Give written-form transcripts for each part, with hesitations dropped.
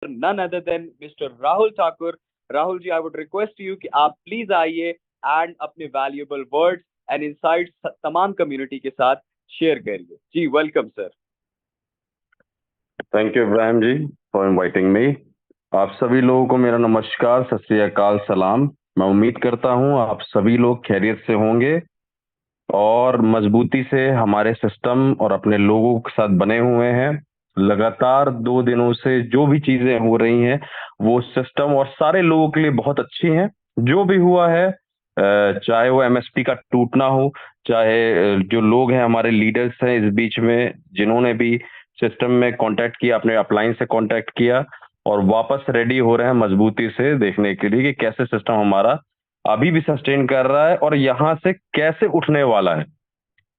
none other than Mr. Rahul Thakur. Rahul ji, I would request you कि आप please आइए and अपने valuable words and insights तमाम community के साथ शेयर करिए। जी welcome sir. Thank you Ibrahim ji for inviting me. आप सभी लोगों को मेरा नमस्कार, सत श्री अकाल, सलाम। मैं उम्मीद करता हूं आप सभी लोग खैरियत से होंगे और मजबूती से हमारे सिस्टम और अपने लोगों के साथ बने हुए हैं। लगातार 2 दिनों से जो भी चीजें हो रही हैं वो सिस्टम और सारे लोगों के लिए बहुत अच्छी हैं। जो भी हुआ है, चाहे वो एमएसपी का टूटना हो, चाहे जो लोग हैं हमारे लीडर्स हैं इस बीच में जिन्होंने भी सिस्टम में कांटेक्ट किया, अपने अपलाइन से कांटेक्ट किया और वापस रेडी हो रहे हैं मजबूती से देखने के लिए कि कैसे सिस्टम हमारा अभी भी सस्टेन कर रहा है और यहाँ से कैसे उठने वाला है,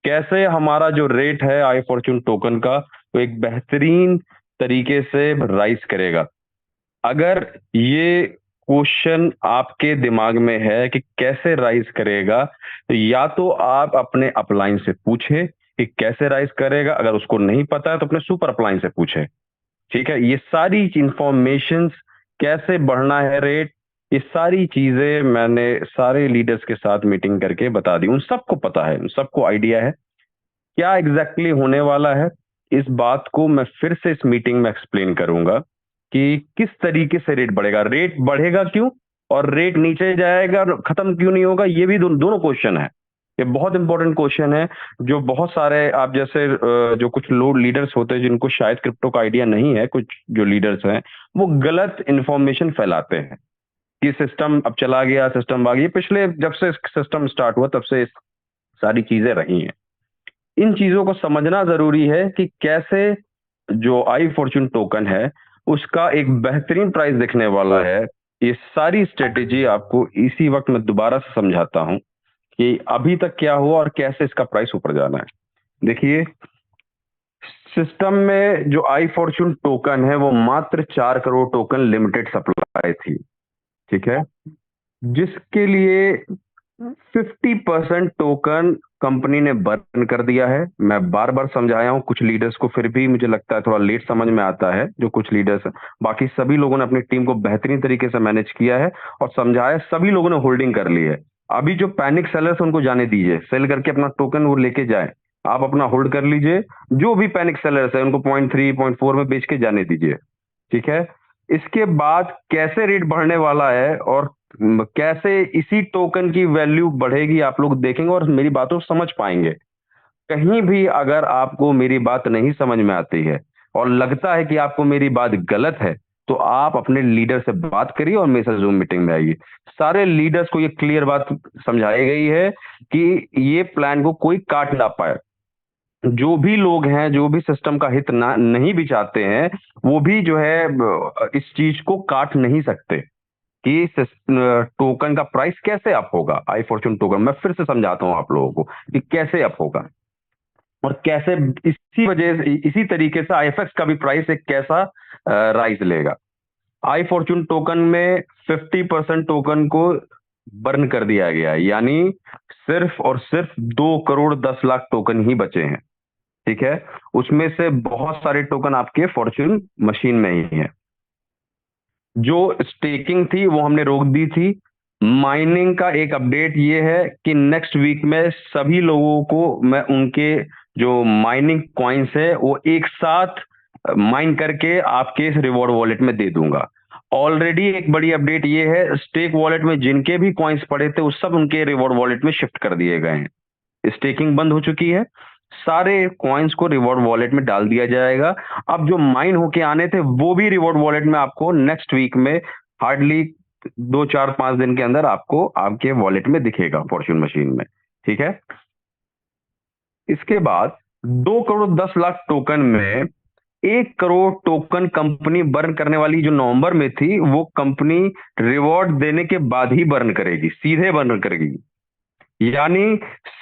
कैसे हमारा जो रेट है आई फॉर्च्यून टोकन का वो एक बेहतरीन तरीके से राइज करेगा। अगर ये क्वेश्चन आपके दिमाग में है कि कैसे राइज करेगा, तो या तो आप अपने अपलाइन से पूछे कि कैसे राइज करेगा, अगर उसको नहीं पता है तो अपने सुपर अपलाइन से पूछे। ठीक है, ये सारी इंफॉर्मेशन, कैसे बढ़ना है रेट, ये सारी चीजें मैंने सारे लीडर्स के साथ मीटिंग करके बता दी। उन सबको पता है, उन सबको आइडिया है क्या एग्जैक्टली होने वाला है। इस बात को मैं फिर से इस मीटिंग में एक्सप्लेन करूंगा कि किस तरीके से रेट बढ़ेगा, रेट बढ़ेगा क्यों और रेट नीचे जाएगा खत्म क्यों नहीं होगा। ये भी दोनों क्वेश्चन है। ये बहुत इंपॉर्टेंट क्वेश्चन है जो बहुत सारे आप जैसे जो कुछ लोग लीडर्स होते हैं जिनको शायद क्रिप्टो का आइडिया नहीं है, कुछ जो लीडर्स हैं वो गलत इंफॉर्मेशन फैलाते हैं कि सिस्टम अब चला गया, सिस्टम आ गया। पिछले जब से सिस्टम स्टार्ट हुआ तब से सारी चीजें रही हैं। इन चीजों को समझना जरूरी है कि कैसे जो आई फॉर्च्यून टोकन है उसका एक बेहतरीन प्राइस दिखने वाला है। ये सारी स्ट्रेटेजी आपको इसी वक्त मैं दोबारा से समझाता हूं कि अभी तक क्या हुआ और कैसे इसका प्राइस ऊपर जाना है। देखिए, सिस्टम में जो आई फॉर्च्यून टोकन है वो मात्र 4 करोड़ टोकन लिमिटेड सप्लाई थी। ठीक है, जिसके लिए 50% टोकन कंपनी ने बर्न कर दिया है। मैं बार बार समझाया हूं कुछ लीडर्स को, फिर भी मुझे लगता है थोड़ा लेट समझ में आता है जो कुछ लीडर्स हैं। बाकी सभी लोगों ने अपनी टीम को बेहतरीन तरीके से मैनेज किया है और समझाया, सभी लोगों ने होल्डिंग कर ली है। अभी जो पैनिक सेलर्स उनको जाने दीजिए, सेल करके अपना टोकन वो लेके जाए, आप अपना होल्ड कर लीजिए। जो भी पैनिक सेलर्स है उनको 0.3 0.4 में बेच के जाने दीजिए। ठीक है, इसके बाद कैसे रेट बढ़ने वाला है और कैसे इसी टोकन की वैल्यू बढ़ेगी आप लोग देखेंगे और मेरी बातों को समझ पाएंगे। कहीं भी अगर आपको मेरी बात नहीं समझ में आती है और लगता है कि आपको मेरी बात गलत है तो आप अपने लीडर से बात करिए और मेरे साथ जूम मीटिंग में आइए। सारे लीडर्स को ये क्लियर बात समझाई गई है कि ये प्लान को कोई काट ना पाए। जो भी लोग हैं, जो भी सिस्टम का हित ना नहीं भी चाहते हैं, वो भी जो है इस चीज को काट नहीं सकते कि टोकन का प्राइस कैसे अप होगा। आई फॉर्च्यून टोकन मैं फिर से समझाता हूं आप लोगों को कि कैसे अप होगा और कैसे इसी वजह से, इसी तरीके से आईएफएक्स का भी प्राइस एक कैसा राइज लेगा। आई फॉर्च्यून टोकन में 50% टोकन को बर्न कर दिया गया है, यानी सिर्फ और सिर्फ 2 करोड़ 10 लाख टोकन ही बचे हैं। ठीक है, उसमें से बहुत सारे टोकन आपके फॉर्च्यून मशीन में ही है। जो स्टेकिंग थी वो हमने रोक दी थी। माइनिंग का एक अपडेट ये है कि नेक्स्ट वीक में सभी लोगों को मैं उनके जो माइनिंग कॉइन्स है वो एक साथ माइन करके आपके इस रिवॉर्ड वॉलेट में दे दूंगा। ऑलरेडी एक बड़ी अपडेट ये है, स्टेक वॉलेट में जिनके भी कॉइन्स पड़े थे वो सब उनके रिवॉर्ड वॉलेट में शिफ्ट कर दिए गए हैं। स्टेकिंग बंद हो चुकी है, सारे कॉइन्स को रिवॉर्ड वॉलेट में डाल दिया जाएगा। अब जो माइन होके आने थे वो भी रिवॉर्ड वॉलेट में आपको नेक्स्ट वीक में हार्डली 2 4 5 दिन के अंदर आपको आपके वॉलेट में दिखेगा फॉर्च्यून मशीन में। ठीक है, इसके बाद 2 करोड़ 10 लाख टोकन में 1 करोड़ टोकन कंपनी बर्न करने वाली जो नवंबर में थी वो कंपनी रिवॉर्ड देने के बाद ही बर्न करेगी, सीधे बर्न करेगी। यानी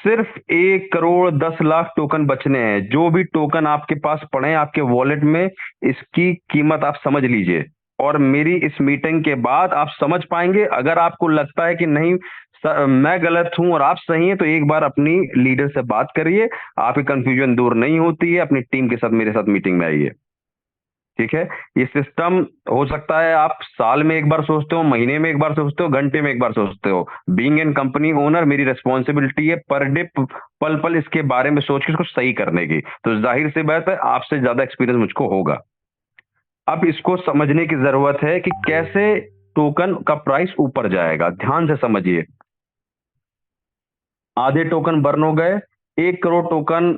सिर्फ 1 करोड़ 10 लाख टोकन बचने हैं। जो भी टोकन आपके पास पड़े हैं आपके वॉलेट में, इसकी कीमत आप समझ लीजिए और मेरी इस मीटिंग के बाद आप समझ पाएंगे। अगर आपको लगता है कि नहीं मैं गलत हूं और आप सही हैं तो एक बार अपनी लीडर से बात करिए, आपकी कंफ्यूजन दूर नहीं होती है, अपनी टीम के साथ मेरे साथ मीटिंग में आइए। ठीक है। ये सिस्टम हो सकता है आप साल में एक बार सोचते हो, महीने में एक बार सोचते हो, घंटे में एक बार सोचते हो। बीइंग एन कंपनी ओनर मेरी रिस्पॉन्सिबिलिटी है पर डे पल पल इसके बारे में सोच के इसको सही करने की। तो जाहिर सी बात है आपसे ज्यादा एक्सपीरियंस मुझको होगा। अब इसको समझने की जरूरत है कि कैसे टोकन का प्राइस ऊपर जाएगा। ध्यान से समझिए। आधे टोकन बर्न हो गए, 1 करोड़ टोकन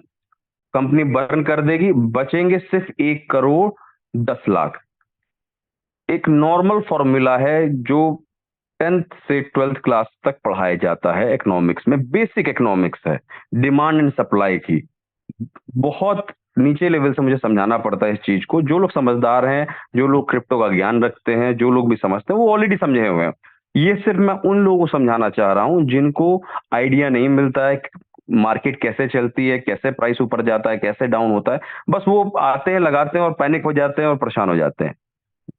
कंपनी बर्न कर देगी, बचेंगे सिर्फ 1 करोड़ 10 लाख। एक नॉर्मल फॉर्मूला है जो 10th से 12th क्लास तक पढ़ाया जाता है इकोनॉमिक्स में, बेसिक इकोनॉमिक्स है, डिमांड एंड सप्लाई की। बहुत नीचे लेवल से मुझे समझाना पड़ता है इस चीज को। जो लोग समझदार हैं, जो लोग क्रिप्टो का ज्ञान रखते हैं, जो लोग भी समझते हैं, वो ऑलरेडी समझे हुए हैं। ये सिर्फ मैं उन लोगों को समझाना चाह रहा हूं जिनको आइडिया नहीं मिलता है मार्केट कैसे चलती है, कैसे प्राइस ऊपर जाता है, कैसे डाउन होता है। बस वो आते हैं, लगाते हैं और पैनिक हो जाते हैं और परेशान हो जाते हैं।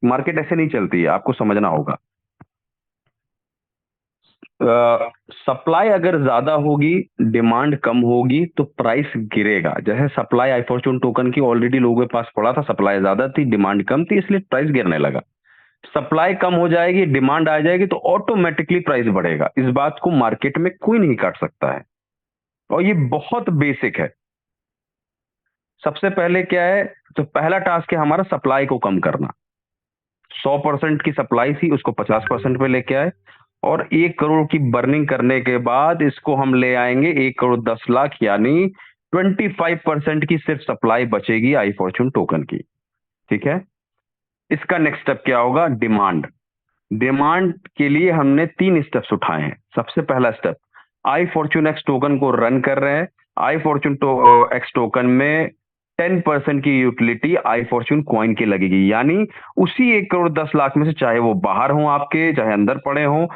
मार्केट ऐसे नहीं चलती है, आपको समझना होगा। सप्लाई अगर ज्यादा होगी, डिमांड कम होगी तो प्राइस गिरेगा। जैसे सप्लाई आई फॉर्चून टोकन की ऑलरेडी लोगों के पास पड़ा था, सप्लाई ज्यादा थी, डिमांड कम थी, इसलिए प्राइस गिरने लगा। सप्लाई कम हो जाएगी, डिमांड आ जाएगी तो ऑटोमेटिकली प्राइस बढ़ेगा। इस बात को मार्केट में कोई नहीं काट सकता है और ये बहुत बेसिक है। सबसे पहले क्या है, तो पहला टास्क है हमारा सप्लाई को कम करना। 100% की सप्लाई थी, उसको 50% पे लेके आए और 1 करोड़ की बर्निंग करने के बाद इसको हम ले आएंगे 1 करोड़ 10 लाख, यानी 25% की सिर्फ सप्लाई बचेगी आई फॉर्चून टोकन की। ठीक है। इसका नेक्स्ट स्टेप क्या होगा, डिमांड। डिमांड के लिए हमने 3 स्टेप्स उठाए हैं। सबसे पहला स्टेप, आई फॉर्चून एक्स टोकन को रन कर रहे हैं। आई फॉर्चून एक्स टोकन में 10% की यूटिलिटी आई फॉर्चून कॉइन की लगेगी, यानी उसी 1 करोड़ 10 लाख में से, चाहे वो बाहर हो आपके चाहे अंदर पड़े हो,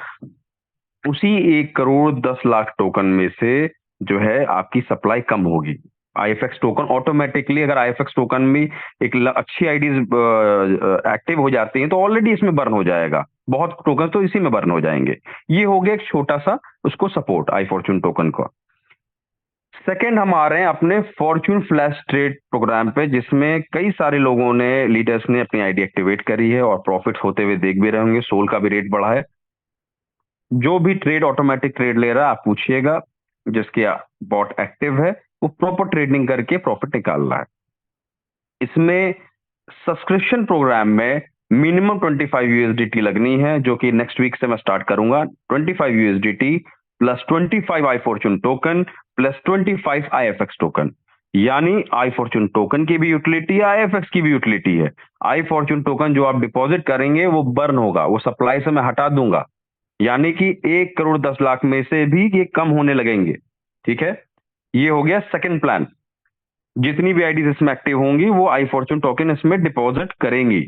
उसी 1 करोड़ 10 लाख टोकन में से जो है आपकी सप्लाई कम होगी। आईएफएक्स टोकन ऑटोमेटिकली, अगर आईएफएक्स टोकन में एक अच्छी आईडीज एक्टिव हो जाती हैं तो ऑलरेडी इसमें बर्न हो जाएगा, बहुत टोकन तो इसी में बर्न हो जाएंगे। ये हो गया एक छोटा सा उसको सपोर्ट आई फॉर्चून टोकन को। सेकंड हम आ रहे हैं अपने फॉर्चून फ्लैश ट्रेड प्रोग्राम पे, जिसमें कई सारे लोगों ने, लीडर्स ने अपनी आईडी एक्टिवेट करी है और प्रॉफिट होते हुए देख भी रहे होंगे। सोल का भी रेट बढ़ा है। जो भी ट्रेड ऑटोमेटिक ट्रेड ले रहा है आप पूछिएगा, जिसके बॉट एक्टिव है वो प्रॉपर ट्रेडिंग करके प्रॉफिट निकाल रहा है। इसमें सब्सक्रिप्शन प्रोग्राम में मिनिमम 25 USDT लगनी है, जो कि नेक्स्ट वीक से मैं स्टार्ट करूंगा। 25 USDT plus 25 I fortune token plus 25 IFX token, यानी आई फॉर्चून टोकन की भी यूटिलिटी है, IFX की भी यूटिलिटी है। आई फॉर्चून टोकन जो आप डिपॉजिट करेंगे वो बर्न होगा, वो सप्लाई से मैं हटा दूंगा, यानी कि 1 करोड़ 10 लाख में से भी ये कम होने लगेंगे। ठीक है। ये हो गया सेकंड प्लान। जितनी भी आईडीज इसमें एक्टिव होंगी वो आई फॉर्चून टोकन इसमें डिपॉजिट करेंगी।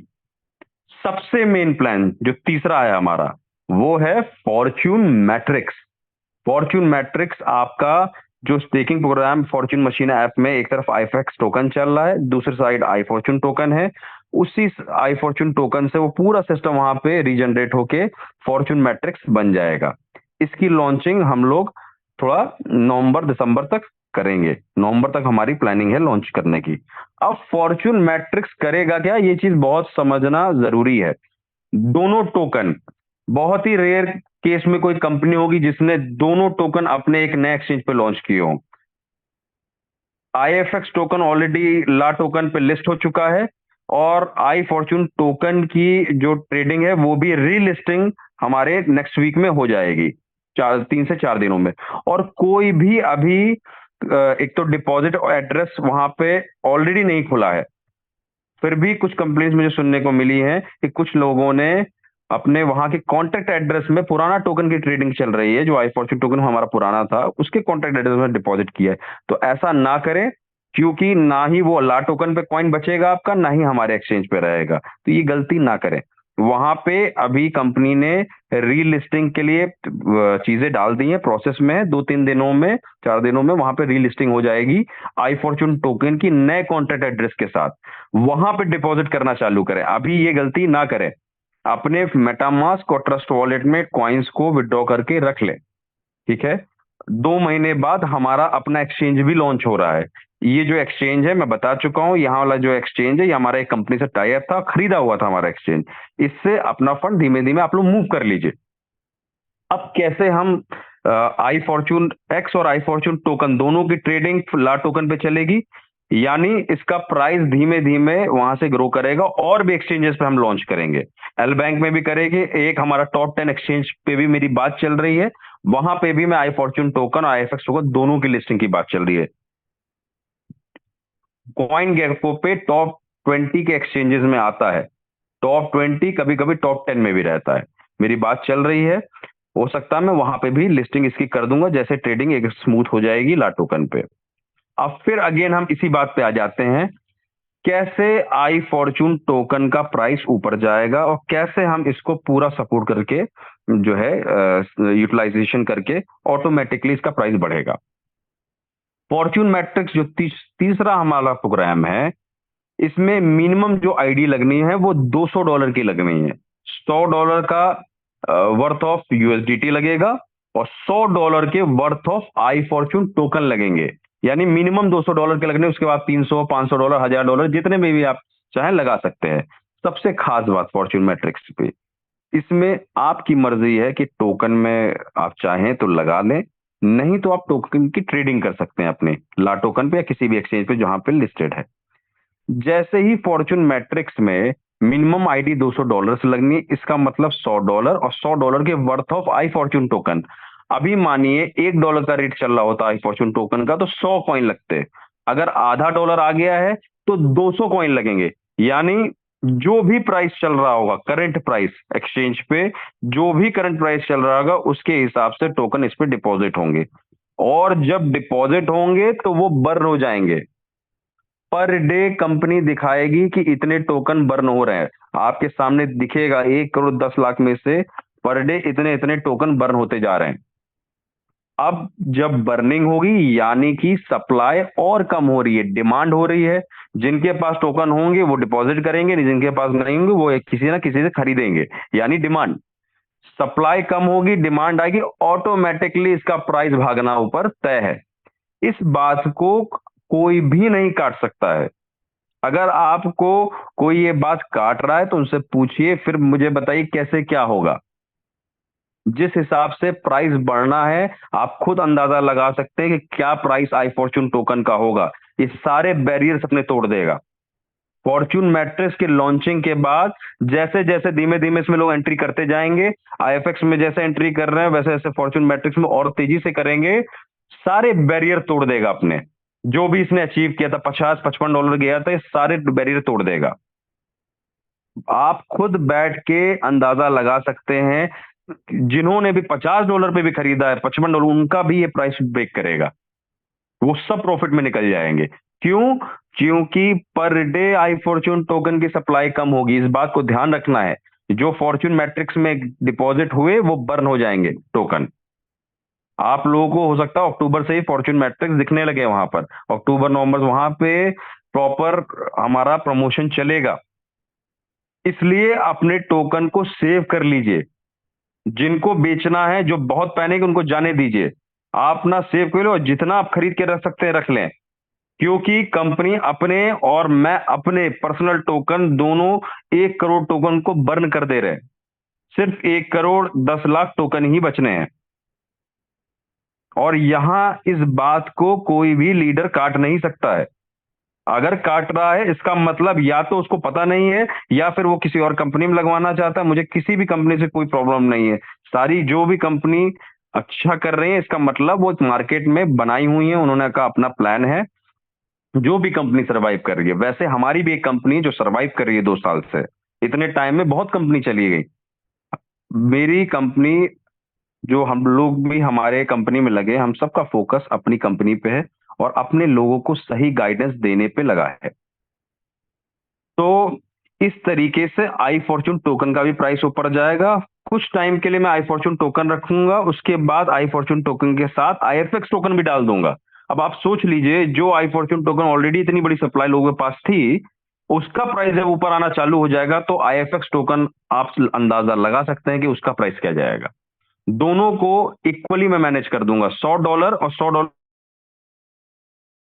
सबसे मेन प्लान जो तीसरा है हमारा, वो है फॉर्च्यून मैट्रिक्स। फॉर्च्यून मैट्रिक्स आपका जो staking program Fortune Machine app में, एक तरफ आईफएक्स टोकन चल रहा है, दूसरी साइड आई फॉर्च्यून टोकन है। उसी आई फॉर्च्यून टोकन से वो पूरा सिस्टम वहां पे रीजनरेट होके फॉर्च्यून मैट्रिक्स बन जाएगा। इसकी लॉन्चिंग हम लोग थोड़ा नवंबर दिसंबर तक करेंगे। नवंबर तक हमारी प्लानिंग है लॉन्च करने की। अब फॉर्च्यून मैट्रिक्स करेगा क्या, ये चीज बहुत समझना जरूरी है। दोनों टोकन, बहुत ही रेयर केस में कोई कंपनी होगी जिसने दोनों टोकन अपने एक नए एक्सचेंज पे लॉन्च किए हो। आईएफएक्स टोकन ऑलरेडी ला टोकन पे लिस्ट हो चुका है और आई फॉर्च्यून टोकन की जो ट्रेडिंग है वो भी रीलिस्टिंग हमारे नेक्स्ट वीक में हो जाएगी, 3 से 4 दिनों में। और कोई भी अभी एक तो डिपॉजिट एड्रेस वहां पे ऑलरेडी नहीं खुला है। फिर भी कुछ कंप्लेंट्स मुझे सुनने को मिली है कि कुछ लोगों ने अपने वहां के कॉन्टैक्ट एड्रेस में, पुराना टोकन की ट्रेडिंग चल रही है जो आई फॉर्च्यून टोकन हमारा पुराना था, उसके कॉन्टैक्ट एड्रेस में डिपॉजिट किया है। तो ऐसा ना करें, क्योंकि ना ही वो ला टोकन पे कॉइन बचेगा आपका, ना ही हमारे एक्सचेंज पे रहेगा। तो ये गलती ना करें। वहां पे अभी कंपनी ने रीलिस्टिंग के लिए चीजें डाल दी हैं, प्रोसेस में है। 2-3 दिनों में, 4 दिनों में वहां पे रीलिस्टिंग हो जाएगी आई फॉर्च्यून टोकन की नए कॉन्टैक्ट एड्रेस के साथ। वहां पे डिपॉजिट करना चालू करें, अभी ये गलती ना करें। अपने मेटामास्क और ट्रस्ट वॉलेट में कॉइन्स को विड्रॉ करके रख ले। ठीक है। 2 महीने बाद हमारा अपना एक्सचेंज भी लॉन्च हो रहा है। ये जो एक्सचेंज है मैं बता चुका हूँ, यहाँ वाला जो एक्सचेंज है ये हमारा एक कंपनी से टाई अप था, खरीदा हुआ था हमारा एक्सचेंज। इससे अपना फंड धीमे धीमे आप लोग मूव कर लीजिए। अब कैसे हम आई फॉर्चून एक्स और आई फॉर्चून टोकन दोनों की ट्रेडिंग ला टोकन पे चलेगी, यानी इसका प्राइस धीमे धीमे वहां से ग्रो करेगा और भी एक्सचेंजेस पे हम लॉन्च करेंगे। एल बैंक में भी करेंगे, एक हमारा टॉप 10 एक्सचेंज पे भी मेरी बात चल रही है, वहां पे भी मैं आई फॉर्चून टोकन और आईएफएक्स टोकन दोनों की लिस्टिंग की बात चल रही है। कॉइन गेको पे टॉप 20 के एक्सचेंजेस में आता है, टॉप 20 कभी कभी टॉप 10 में भी रहता है। मेरी बात चल रही है, हो सकता है मैं वहां पे भी लिस्टिंग इसकी कर दूंगा जैसे ट्रेडिंग एक स्मूथ हो जाएगी ला टोकन पे। अब फिर अगेन हम इसी बात पे आ जाते हैं, कैसे आई फॉर्चून टोकन का प्राइस ऊपर जाएगा और कैसे हम इसको पूरा सपोर्ट करके जो है यूटिलाइजेशन करके ऑटोमेटिकली इसका प्राइस बढ़ेगा। फॉर्चून मैट्रिक्स जो तीसरा हमारा प्रोग्राम है, इसमें मिनिमम जो आईडी लगनी है वो $200 की लगनी है। $100 का वर्थ ऑफ यूएसडीटी लगेगा और $100 के worth of I fortune token लगेंगे। यानी मिनिमम $200 के लगने, उसके बाद 300, $500, $1000 जितने में भी आप चाहे लगा सकते हैं। सबसे खास बात फॉर्चून मैट्रिक्स पे, इसमें आपकी मर्जी है कि टोकन में आप चाहें तो लगा लें, नहीं तो आप टोकन की ट्रेडिंग कर सकते हैं अपने ला टोकन पे या किसी भी एक्सचेंज पे जहां पे लिस्टेड है। जैसे ही फॉर्चून मैट्रिक्स में मिनिमम आईडी $200 से लगनी है, इसका मतलब $100 और $100 के worth of I fortune token. अभी मानिए $1 का रेट चल रहा होता आई फॉर्चून टोकन का तो 100 कॉइन लगते। अगर आधा डॉलर आ गया है तो 200 कॉइन लगेंगे। यानी जो भी प्राइस चल रहा होगा, करंट प्राइस एक्सचेंज पे जो भी करंट प्राइस चल रहा होगा उसके हिसाब से टोकन इस पे डिपॉजिट होंगे, और जब डिपॉजिट होंगे तो वो बर्न हो जाएंगे। पर डे कंपनी दिखाएगी कि इतने टोकन बर्न हो रहे हैं, आपके सामने दिखेगा 1 करोड़ 10 लाख में से पर डे इतने इतने टोकन बर्न होते जा रहे हैं। अब जब बर्निंग होगी यानी कि सप्लाई और कम हो रही है, डिमांड हो रही है। जिनके पास टोकन होंगे वो डिपॉजिट करेंगे, जिनके पास नहीं होंगे वो किसी ना किसी से खरीदेंगे, यानी डिमांड। सप्लाई कम होगी, डिमांड आएगी, ऑटोमेटिकली इसका प्राइस भागना ऊपर तय है। इस बात को कोई भी नहीं काट सकता है। अगर आपको कोई ये बात काट रहा है तो उनसे पूछिए, फिर मुझे बताइए कैसे क्या होगा। जिस हिसाब से प्राइस बढ़ना है आप खुद अंदाजा लगा सकते हैं कि क्या प्राइस आई फॉर्चून टोकन का होगा। ये सारे बैरियर्स अपने तोड़ देगा। फॉर्चून मैट्रिक्स के लॉन्चिंग के बाद जैसे जैसे धीमे धीमे इसमें लोग एंट्री करते जाएंगे, आईएफएक्स में जैसे एंट्री कर रहे हैं वैसे वैसे फॉर्चून मैट्रिक्स में और तेजी से करेंगे, सारे बैरियर तोड़ देगा अपने। जो भी इसने अचीव किया था, $50-55 गया था, ये सारे बैरियर तोड़ देगा। आप खुद बैठ के अंदाजा लगा सकते हैं, जिन्होंने भी $50 पे भी खरीदा है, $55 उनका भी ये प्राइस ब्रेक करेगा, वो सब प्रॉफिट में निकल जाएंगे। क्यों? क्योंकि per day I fortune token की सप्लाई कम होगी। इस बात को ध्यान रखना है, जो फॉर्चून मैट्रिक्स में डिपॉजिट हुए वो बर्न हो जाएंगे टोकन। आप लोगों को हो सकता है अक्टूबर से ही फॉर्चून मैट्रिक्स दिखने लगे वहां पर, अक्टूबर नवंबर वहां पे प्रॉपर हमारा प्रमोशन चलेगा। इसलिए अपने टोकन को सेव कर लीजिए। जिनको बेचना है, जो बहुत पैनिक उनको जाने दीजिए। आप ना सेव कर लो, और जितना आप खरीद के रख सकते हैं रख लें, क्योंकि कंपनी अपने और मैं अपने पर्सनल टोकन दोनों 1 करोड़ टोकन को बर्न कर दे रहे हैं। सिर्फ 1 करोड़ 10 लाख टोकन ही बचने हैं, और यहां इस बात को कोई भी लीडर काट नहीं सकता है। अगर काट रहा है इसका मतलब या तो उसको पता नहीं है या फिर वो किसी और कंपनी में लगवाना चाहता है। मुझे किसी भी कंपनी से कोई प्रॉब्लम नहीं है। सारी जो भी कंपनी अच्छा कर रही है इसका मतलब वो मार्केट में बनाई हुई है, उन्होंने का अपना प्लान है। जो भी कंपनी सरवाइव कर रही है, वैसे हमारी भी एक कंपनी जो सरवाइव कर रही है 2 साल से, इतने टाइम में बहुत कंपनी चली गई। मेरी कंपनी, जो हम लोग भी हमारे कंपनी में लगे, हम सबका फोकस अपनी कंपनी पे है और अपने लोगों को सही गाइडेंस देने पे लगा है। तो इस तरीके से आई फॉर्चून टोकन का भी प्राइस ऊपर जाएगा। कुछ टाइम के लिए मैं आई फॉर्चून टोकन रखूंगा, उसके बाद आई फॉर्चून टोकन के साथ आईएफएक्स टोकन भी डाल दूंगा। अब आप सोच लीजिए, जो आई फॉर्चून टोकन ऑलरेडी इतनी बड़ी सप्लाई लोगों के पास थी, उसका प्राइस जब ऊपर आना चालू हो जाएगा तो आईएफएक्स टोकन आप अंदाजा लगा सकते हैं कि उसका प्राइस क्या जाएगा। दोनों को इक्वली मैं मैनेज कर दूंगा, $100 और $100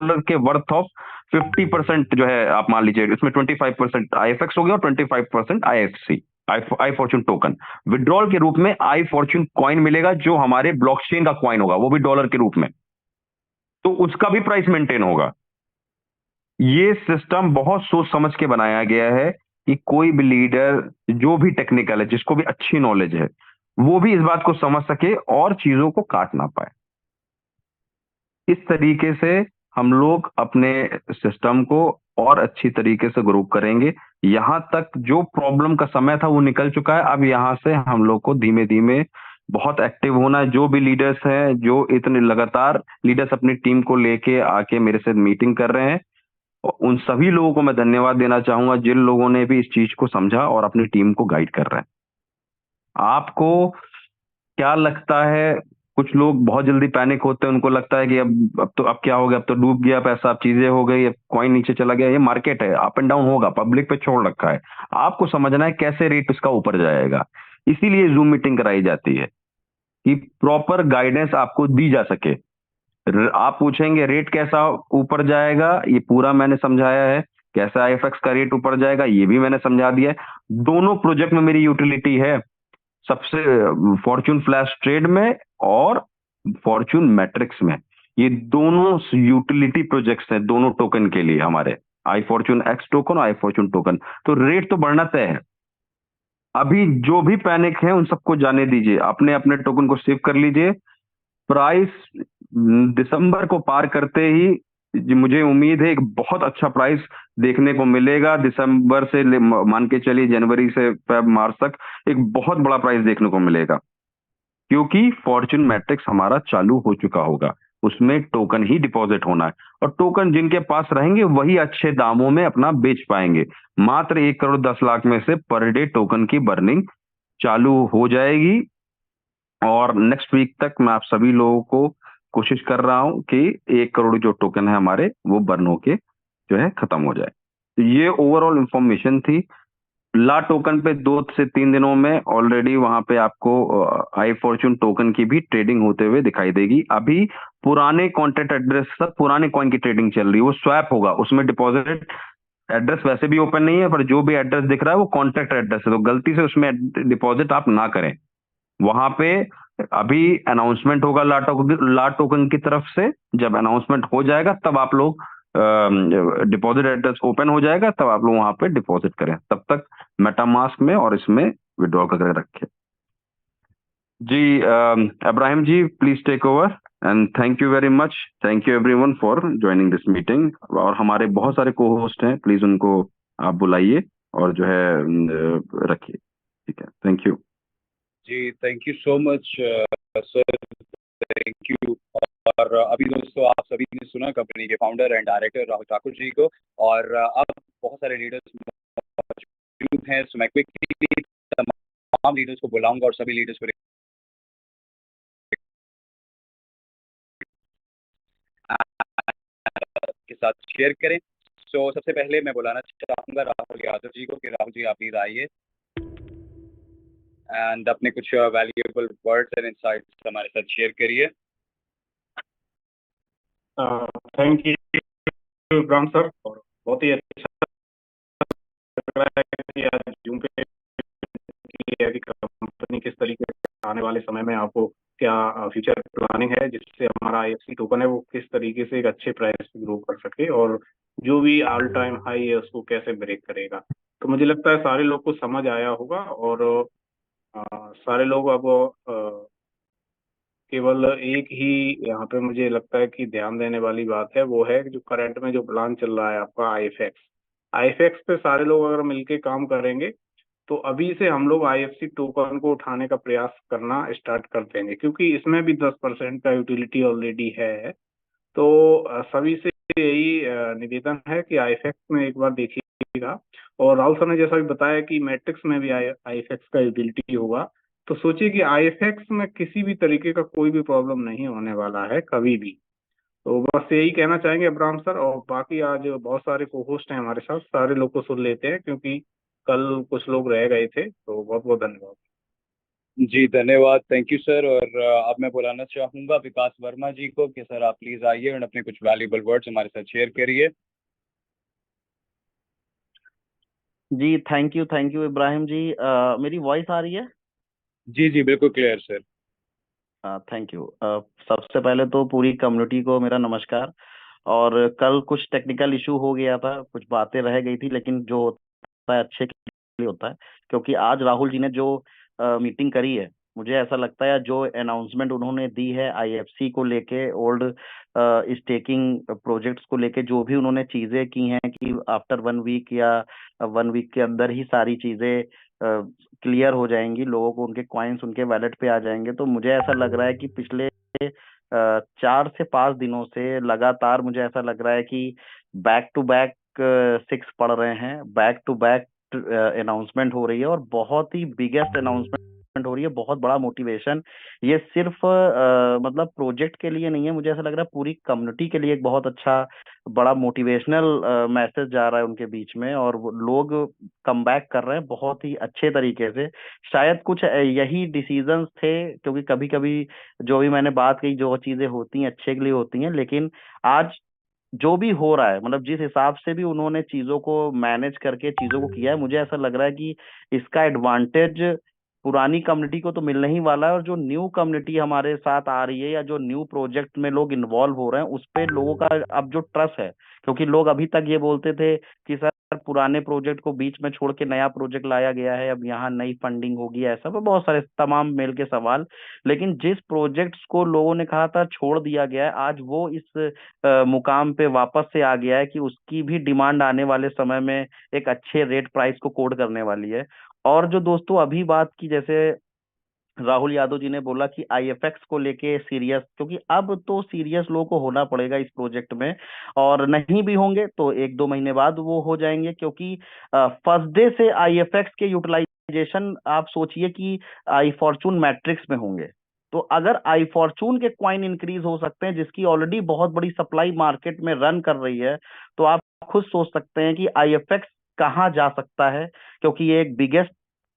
डॉलर के वर्थ ऑफ 50% जो है, आप मान लीजिए इसमें 25% IFX हो गया और 25% IFC, आई फॉर्च्यून टोकन। विड्रॉल के रूप में आई फॉर्च्यून कॉइन मिलेगा, जो हमारे ब्लॉकचेन का कॉइन होगा, वो भी डॉलर के रूप में, तो उसका भी प्राइस मेंटेन होगा। ये सिस्टम बहुत सोच समझ के बनाया गया है कि कोई भी लीडर जो भी टेक्निकल है, जिसको भी अच्छी नॉलेज है, वो भी इस बात को समझ सके और चीजों को काट ना पाए। इस तरीके से हम लोग अपने सिस्टम को और अच्छी तरीके से ग्रो करेंगे। यहां तक जो प्रॉब्लम का समय था वो निकल चुका है। अब यहां से हम लोग को धीमे धीमे बहुत एक्टिव होना है। जो भी लीडर्स हैं, जो इतने लगातार लीडर्स अपनी टीम को लेके आके मेरे से मीटिंग कर रहे हैं, उन सभी लोगों को मैं धन्यवाद देना चाहूंगा, जिन लोगों ने भी इस चीज को समझा और अपनी टीम को गाइड कर रहे हैं। आपको क्या लगता है? कुछ लोग बहुत जल्दी पैनिक होते हैं, उनको लगता है कि अब क्या हो गया, अब तो डूब गया पैसा, अब चीजें हो गई, अब कॉइन नीचे चला गया। ये मार्केट है, अप एंड डाउन होगा, पब्लिक पे छोड़ रखा है। आपको समझना है कैसे रेट इसका ऊपर जाएगा। इसीलिए जूम मीटिंग कराई जाती है कि प्रॉपर गाइडेंस आपको दी जा सके। आप पूछेंगे रेट कैसा ऊपर जाएगा, ये पूरा मैंने समझाया है। कैसा IFX का रेट ऊपर जाएगा, ये भी मैंने समझा दिया है। दोनों प्रोजेक्ट में मेरी यूटिलिटी है, सबसे फॉर्च्यून फ्लैश ट्रेड में और फॉर्च्यून मैट्रिक्स में। ये दोनों यूटिलिटी प्रोजेक्ट्स हैं दोनों टोकन के लिए हमारे, आई फॉर्च्यून एक्स टोकन और आई फॉर्च्यून टोकन। तो रेट तो बढ़ना तय है। अभी जो भी पैनिक है उन सबको जाने दीजिए, अपने अपने टोकन को सेव कर लीजिए। प्राइस दिसंबर को पार करते ही मुझे उम्मीद है एक बहुत अच्छा प्राइस देखने को मिलेगा। दिसंबर से मान के चलिए जनवरी से मार्च तक एक बहुत बड़ा प्राइस देखने को मिलेगा, क्योंकि फॉर्च्यून मैट्रिक्स हमारा चालू हो चुका होगा। उसमें टोकन ही डिपॉजिट होना है, और टोकन जिनके पास रहेंगे वही अच्छे दामों में अपना बेच पाएंगे। मात्र 1 करोड़ 10 लाख में से पर डे टोकन की बर्निंग चालू हो जाएगी। और नेक्स्ट वीक तक मैं आप सभी लोगों को कोशिश कर रहा हूं कि 1 करोड़ जो टोकन है हमारे, वो बर्न होके जो है खत्म हो जाए। तो ये ओवरऑल इंफॉर्मेशन थी। ला टोकन पे 2 से 3 दिनों में ऑलरेडी वहां पे आपको आई फॉर्च्यून टोकन की भी ट्रेडिंग होते हुए दिखाई देगी। अभी पुराने कॉन्ट्रैक्ट एड्रेस से पुराने कॉइन की ट्रेडिंग चल रही है, वो स्वैप होगा। उसमें डिपॉजिट एड्रेस वैसे भी ओपन नहीं है, पर जो भी एड्रेस दिख रहा है वो कॉन्ट्रैक्ट एड्रेस है, तो गलती से उसमें डिपॉजिट आप ना करें। वहां पे अभी अनाउंसमेंट होगा ला टोकन की तरफ से। जब अनाउंसमेंट हो जाएगा तब आप लोग, डिपॉजिट एड्रेस ओपन हो जाएगा तब आप लोग वहां पे डिपॉजिट करें। तब तक मेटामास्क में और इसमें विड्रॉ करके रखें। जी, Abrahim ji, please take over and thank you very much. Thank you everyone for joining this meeting. और हमारे बहुत सारे को होस्ट हैं, प्लीज उनको आप बुलाइए और जो है रखिए। ठीक है, थैंक यू। जी, thank you so much sir, thank you. और अभी दोस्तों आप सभी ने सुना कंपनी के founder and director Rahul Thakur ji को। और अब बहुत सारे लीडर्स मौजूद हैं, सो मैं क्विकली तमाम लीडर्स को बुलाऊंगा और सभी लीडर्स को के साथ शेयर करें। सो सबसे पहले मैं बुलाना चाहूंगा राहुल यादव जी को कि राहुल जी आप प्लीज आइए एंड अपने कुछ वैल्यूएबल वर्ड्स एंड इनसाइट्स हमारे साथ शेयर करिए। थैंक यू इब्राहिम सर, और बहुत ही अच्छा लग रहा है कि आज जूम पे कि कंपनी किस तरीके से आने वाले समय में आपको क्या फ्यूचर प्लानिंग है, जिससे हमारा IFC टोकन है वो किस तरीके से एक अच्छे प्राइस पे ग्रो कर सके, और जो भी ऑल टाइम हाई है उसको कैसे ब्रेक करेगा। तो मुझे लगता है सारे लोग को समझ आया होगा, और सारे लोग अब केवल एक ही यहाँ पे मुझे लगता है कि ध्यान देने वाली बात है, वो है कि जो करंट में जो प्लान चल रहा है आपका IFX पे सारे लोग अगर मिलके काम करेंगे तो अभी से हम लोग IFC टोकन को उठाने का प्रयास करना स्टार्ट कर देंगे, क्योंकि इसमें भी 10% का यूटिलिटी ऑलरेडी है। तो सभी से यही निवेदन है कि IFX में एक बार देखिएगा। और राहुल सर ने जैसा भी बताया कि मैट्रिक्स में भी IFX का यूटिलिटी होगा, तो सोचिए कि IFX में किसी भी तरीके का कोई भी प्रॉब्लम नहीं होने वाला है कभी भी। तो बस यही कहना चाहेंगे अब्राहम सर, और बाकी आज बहुत सारे को होस्ट हैं हमारे साथ, सारे लोग को सुन लेते हैं क्योंकि कल कुछ लोग रह गए थे। तो बहुत बहुत धन्यवाद। जी धन्यवाद, थैंक यू सर। और अब मैं बुलाना चाहूंगा विकास वर्मा जी को कि सर आप प्लीज आइए और अपने कुछ वैल्यूबल वर्ड्स हमारे साथ शेयर करिए। जी थैंक यू इब्राहिम जी। मेरी वॉइस आ रही है? जी जी बिल्कुल क्लियर सर। Thank you. सबसे पहले तो पूरी कम्युनिटी को मेरा नमस्कार। और कल कुछ टेक्निकल इशू हो गया था, कुछ बातें रह गई थी, लेकिन जो होता है अच्छे के लिए होता है। क्योंकि आज राहुल जी ने जो मीटिंग करी है, मुझे ऐसा लगता है जो अनाउंसमेंट उन्होंने दी है आईएफसी को लेके, ओल्ड स्टेकिंग प्रोजेक्ट्स को लेके, जो भी उन्होंने चीजें की हैं कि आफ्टर 1 वीक या 1 वीक के अंदर ही सारी चीजें क्लियर हो जाएंगी, लोगों को उनके कॉइन्स उनके वैलेट पे आ जाएंगे। तो मुझे ऐसा लग रहा है कि पिछले 4 से 5 दिनों से लगातार मुझे ऐसा लग रहा है कि बैक टू बैक 6 पढ़ रहे हैं, बैक टू बैक अनाउंसमेंट हो रही है, और बहुत ही बिगेस्ट अनाउंसमेंट हो रही है, बहुत बड़ा मोटिवेशन। ये सिर्फ मतलब प्रोजेक्ट के लिए नहीं है, मुझे ऐसा लग रहा है पूरी कम्युनिटी के लिए एक बहुत अच्छा बड़ा मोटिवेशनल मैसेज जा रहा है उनके बीच में, और वो लोग कम बैक कर रहे हैं बहुत ही अच्छे तरीके से। शायद कुछ यही डिसीजंस थे, क्योंकि कभी कभी जो भी मैंने बात कही, जो चीजें होती हैं अच्छे के लिए होती हैं, लेकिन आज जो भी हो रहा है, मतलब जिस हिसाब से भी उन्होंने चीजों को मैनेज करके चीजों को किया है, मुझे ऐसा लग रहा है कि इसका एडवांटेज पुरानी कम्युनिटी को तो मिलने ही वाला है, और जो न्यू कम्युनिटी हमारे साथ आ रही है या जो न्यू प्रोजेक्ट में लोग इन्वॉल्व हो रहे हैं, उस पे लोगों का अब जो ट्रस्ट है। क्योंकि लोग अभी तक ये बोलते थे कि सर पुराने प्रोजेक्ट को बीच में छोड़ के नया प्रोजेक्ट लाया गया है, अब यहाँ नई फंडिंग होगी, ऐसा तो बहुत सारे तमाम मेल के सवाल। लेकिन जिस प्रोजेक्ट्स को लोगों ने कहा था छोड़ दिया गया है, आज वो इस मुकाम पे वापस से आ गया है कि उसकी भी डिमांड आने वाले समय में एक अच्छे रेट प्राइस को कोड करने वाली है। और जो दोस्तों अभी बात की, जैसे राहुल यादव जी ने बोला कि आईएफएक्स को लेके सीरियस, क्योंकि अब तो सीरियस लोगों को होना पड़ेगा इस प्रोजेक्ट में, और नहीं भी होंगे तो 1-2 महीने बाद वो हो जाएंगे। क्योंकि फर्स्ट डे से आईएफएक्स के यूटिलाइजेशन आप सोचिए कि आई फॉर्चून मैट्रिक्स में होंगे। तो अगर आई फॉर्चून के क्वाइन इंक्रीज हो सकते हैं, जिसकी ऑलरेडी बहुत बड़ी सप्लाई मार्केट में रन कर रही है, तो आप खुद सोच सकते हैं कि आईएफएक्स कहाँ जा सकता है। क्योंकि ये एक बिगेस्ट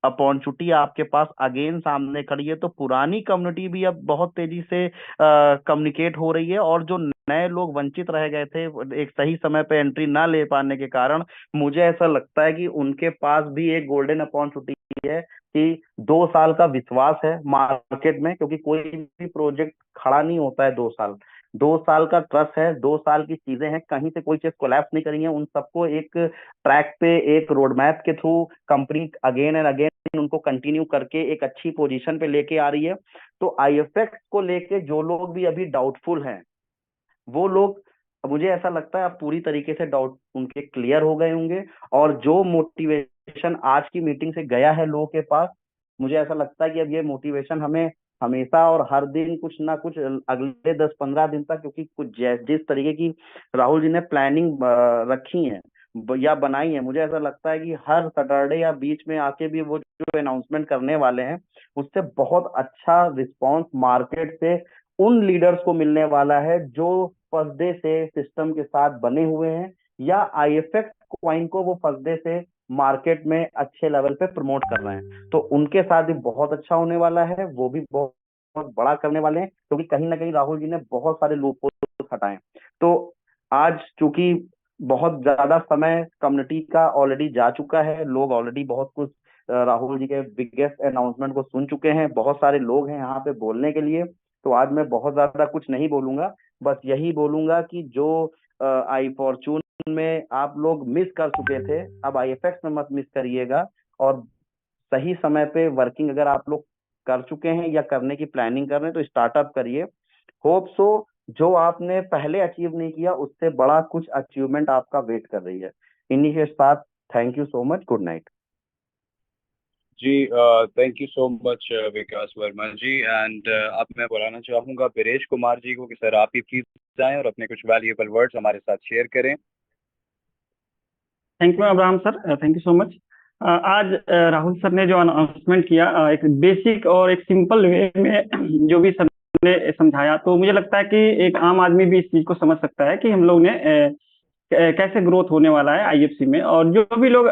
अपॉर्चुनिटी आपके पास अगेन सामने खड़ी है। तो पुरानी कम्युनिटी भी अब बहुत तेजी से कम्युनिकेट हो रही है, और जो नए लोग वंचित रह गए थे एक सही समय पे एंट्री ना ले पाने के कारण, मुझे ऐसा लगता है कि उनके पास भी एक गोल्डन अपॉर्चुनिटी है कि 2 साल का विश्वास है मार्केट में। क्योंकि कोई भी प्रोजेक्ट खड़ा नहीं होता है 2 साल, 2 साल का ट्रस्ट है, 2 साल की चीजें हैं, कहीं से कोई चीज कोलैप्स नहीं करी है, उन सबको एक ट्रैक पे एक रोड मैप के through company again and again उनको कंटिन्यू करके एक अच्छी पोजीशन पे लेके आ रही है। तो आईएफएक्स को लेके जो लोग भी अभी डाउटफुल हैं, वो लोग, मुझे ऐसा लगता है अब पूरी तरीके से डाउट उनके क्लियर हो गए होंगे। और जो मोटिवेशन आज की मीटिंग से गया है लोगों के पास, मुझे ऐसा लगता है कि अब ये मोटिवेशन हमें हमेशा और हर दिन कुछ ना कुछ अगले 10-15 दिन तक, क्योंकि कुछ जिस तरीके की राहुल जी ने प्लानिंग रखी है या बनाई है, मुझे ऐसा लगता है कि हर सैटरडे या बीच में आके भी वो जो अनाउंसमेंट करने वाले हैं, उससे बहुत अच्छा रिस्पांस मार्केट से उन लीडर्स को मिलने वाला है जो फर्स्ट डे से सिस्टम के साथ बने हुए हैं, या आईएफएक्स क्वाइन को वो फर्स्ट डे से मार्केट में अच्छे लेवल पे प्रमोट कर रहे हैं। तो उनके साथ भी बहुत अच्छा होने वाला है, वो भी बहुत बहुत बड़ा करने वाले हैं, क्योंकि कहीं ना कहीं राहुल जी ने बहुत सारे लूप हटाए। तो आज चूंकि बहुत ज्यादा समय कम्युनिटी का ऑलरेडी जा चुका है, लोग ऑलरेडी बहुत कुछ राहुल जी के बिगेस्ट अनाउंसमेंट को सुन चुके हैं, बहुत सारे लोग हैं यहाँ पे बोलने के लिए। तो आज मैं बहुत ज्यादा कुछ नहीं बोलूंगा, बस यही बोलूंगा कि जो आई फॉर्चून में आप लोग मिस कर चुके थे, अब आईएफएक्स में मत मिस करिएगा। और सही समय पे वर्किंग अगर आप लोग कर चुके हैं या करने की प्लानिंग कर रहे हैं, तो स्टार्टअप करिए। होप सो जो आपने पहले अचीव नहीं किया, उससे बड़ा कुछ अचीवमेंट आपका वेट कर रही है। इन्हीं के साथ thank you so much, good night. जी thank you so much Vikas Verma ji. And अब मैं बुलाना चाहूंगा वीरेश कुमार जी को कि सर आप ही प्लीज आएं और अपने कुछ वैल्यूएबल वर्ड्स हमारे साथ शेयर करें। Thank you Abraham sir, thank you so much. आज राहुल सर ने जो अनाउंसमेंट किया, एक बेसिक और एक सिंपल वे में जो भी सर ने समझाया, तो मुझे लगता है कि एक आम आदमी भी इस चीज को समझ सकता है कि हम लोग ने कैसे ग्रोथ होने वाला है आईएफसी में। और जो भी लोग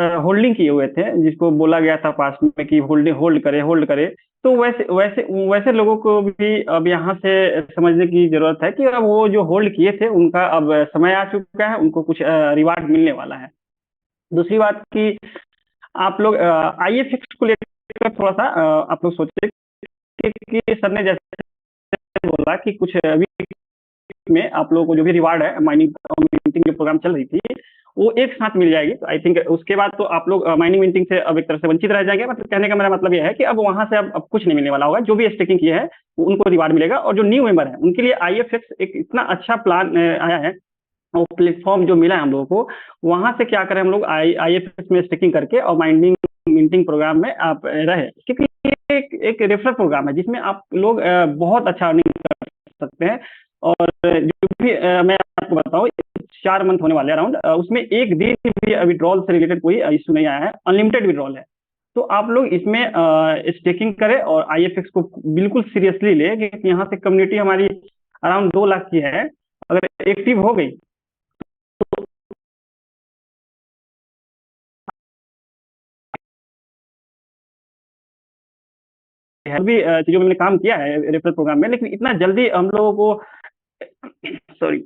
होल्डिंग किए हुए थे, जिसको बोला गया था पास में कि होल्ड करे। तो वैसे वैसे वैसे लोगों को भी अब यहाँ से समझने की जरूरत है कि अब वो जो होल्ड किए थे उनका अब समय आ चुका है, उनको कुछ रिवार्ड मिलने वाला है। दूसरी बात कि आप लोग आईएफएक्स को लेकर थोड़ा सा आप लोग सोचे कि सर ने जैसे बोला कि कुछ वीक में आप लोगों को जो भी रिवार्ड है, माइनिंग मिंटिंग जो प्रोग्राम चल रही थी वो एक साथ मिल जाएगी। तो आई थिंक उसके बाद तो आप लोग माइनिंग मिंटिंग से अब एक तरह से वंचित रह जाएंगे। मतलब कहने का मेरा मतलब यह है कि अब वहां से अब कुछ नहीं मिलने वाला होगा। जो भी स्टेकिंग किए हैं उनको रिवार्ड मिलेगा, और जो न्यू मेंबर है उनके लिए आईएफएक्स एक इतना अच्छा प्लान आया है, वो प्लेटफॉर्म जो मिला है हम लोगों को, वहां से क्या करें हम लोग आईएफएस में स्टेकिंग करके और माइनिंग मिंटिंग प्रोग्राम में आप रहे, क्योंकि ये एक रेफरल प्रोग्राम है जिसमें आप लोग बहुत अच्छा अर्निंग कर सकते हैं। और जो भी मैं आपको बताऊं, 4 मंथ होने वाले अराउंड, उसमें एक दिन भी विड्रॉल से रिलेटेड कोई इशू नहीं आया है, अनलिमिटेड विड्रॉल है। तो आप लोग इसमें स्टेकिंग करें और आईएफएक्स को बिल्कुल सीरियसली ले, क्योंकि यहाँ से कम्युनिटी हमारी अराउंड 2 लाख की है। अगर एक्टिव हो गई भी चीजों में मैंने काम किया है रेफरल प्रोग्राम में, लेकिन इतना जल्दी हम लोगों को सॉरी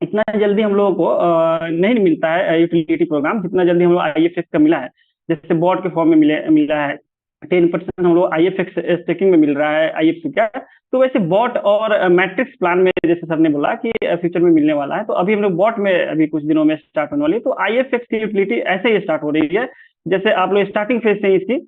इतना जल्दी हम लोगों को नहीं मिलता है यूटिलिटी प्रोग्राम, जितना जल्दी हम लोग आईएफएक्स का मिला है। जैसे बॉट के फॉर्म में मिला है, 10% हम लोग आईएफएक्स स्टेकिंग में मिल रहा है आईएफसी का। तो वैसे बॉट और मैट्रिक्स प्लान में जैसे सर ने बोला कि फ्यूचर में मिलने वाला है, तो अभी हम लोग बॉट में अभी कुछ दिनों में स्टार्ट होने वाली है। तो आईएफएक्स की यूटिलिटी ऐसे ही स्टार्ट हो रही है, जैसे आप लोग स्टार्टिंग फेज से ही इसकी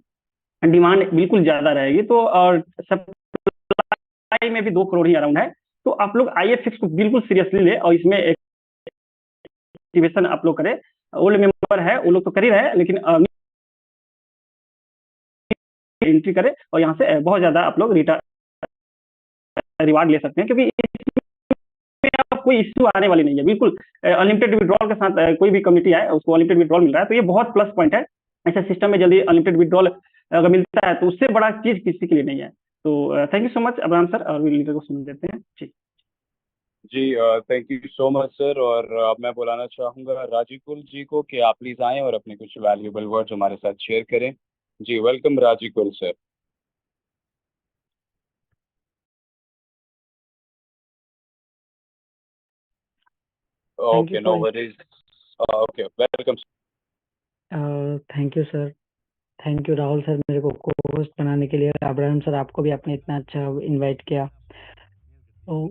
डिमांड बिल्कुल ज्यादा रहेगी। तो और सप्लाई में भी 2 करोड़ ही अराउंड है। तो आप लोग आईएफएक्स को बिल्कुल सीरियसली ले और इसमें एक्टिवेशन आप लोग करें। ओल्ड मेंबर है वो लोग तो कर ही रहे हैं, लेकिन एंट्री करें और यहाँ से बहुत ज्यादा आप लोग रिवार्ड ले सकते हैं, क्योंकि इसमें अब कोई इश्यू आने वाली नहीं है। बिल्कुल अनलिमिटेड विड्रॉल के साथ कोई भी कम्युनिटी आए उसको अनलिमिटेड विड्रॉल मिल रहा है, तो ये बहुत प्लस पॉइंट है। ऐसा सिस्टम में जल्दी अनलिमिटेड विड्रॉल अगर मिलता है तो उससे बड़ा चीज किसी के लिए नहीं है। तो thank you so much Abraham sir, और लीडर को सुन देते हैं जी। जी thank you so much sir. और अब मैं बुलाना चाहूंगा राजीकुल जी को कि आप प्लीज आएं और अपने कुछ वैल्यूएबल वर्ड्स हमारे साथ शेयर करें। जी welcome Rajikul sir. Thank you okay no for worries. Okay welcome. Thank you sir. Thank you Rahul sir मेरे को को होस्ट बनाने के लिए। अब्राहम सर आपको भी आपने इतना अच्छा इनवाइट किया। तो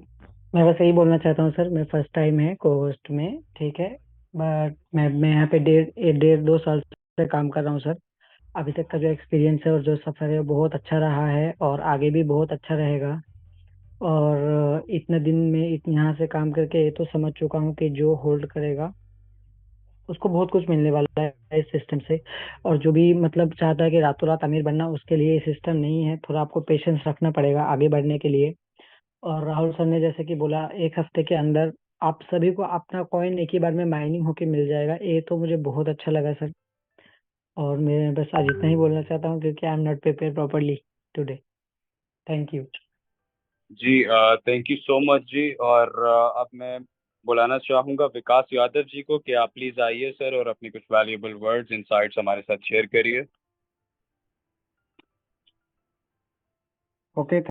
मैं बस यही बोलना चाहता हूँ सर, मैं फर्स्ट टाइम है को होस्ट में, ठीक है। बट मैं यहाँ पे 1.5 2 साल से काम कर रहा हूँ सर। अभी तक का जो एक्सपीरियंस है और जो सफर है वो बहुत अच्छा रहा है और आगे भी बहुत अच्छा रहेगा। और इतने दिन में यहाँ से काम करके ये तो समझ चुका हूँ कि जो होल्ड करेगा उसको बहुत कुछ मिलने वाला है इस सिस्टम से। और जो भी मतलब चाहता है कि रातों रात अमीर बनना, उसके लिए ये सिस्टम नहीं है। थोड़ा आपको पेशेंस रखना पड़ेगा आगे बढ़ने के लिए। और राहुल सर ने जैसे कि बोला 1 हफ्ते के अंदर आप सभी को अपना कॉइन एक ही बार में माइनिंग होके मिल जाएगा, ये तो मुझे बहुत अच्छा लगा सर। और मैं बस आज इतना ही बोलना चाहता हूँ क्योंकि I am not prepare properly today. Thank you. जी थैंक यू सो मच जी। और अब मैं बुलाना चाहूंगा विकास यादव जी को कि आप प्लीज आइए सर और अपने कुछ वैल्यूएबल वर्ड्स इनसाइट्स हमारे साथ शेयर करिए। ओके।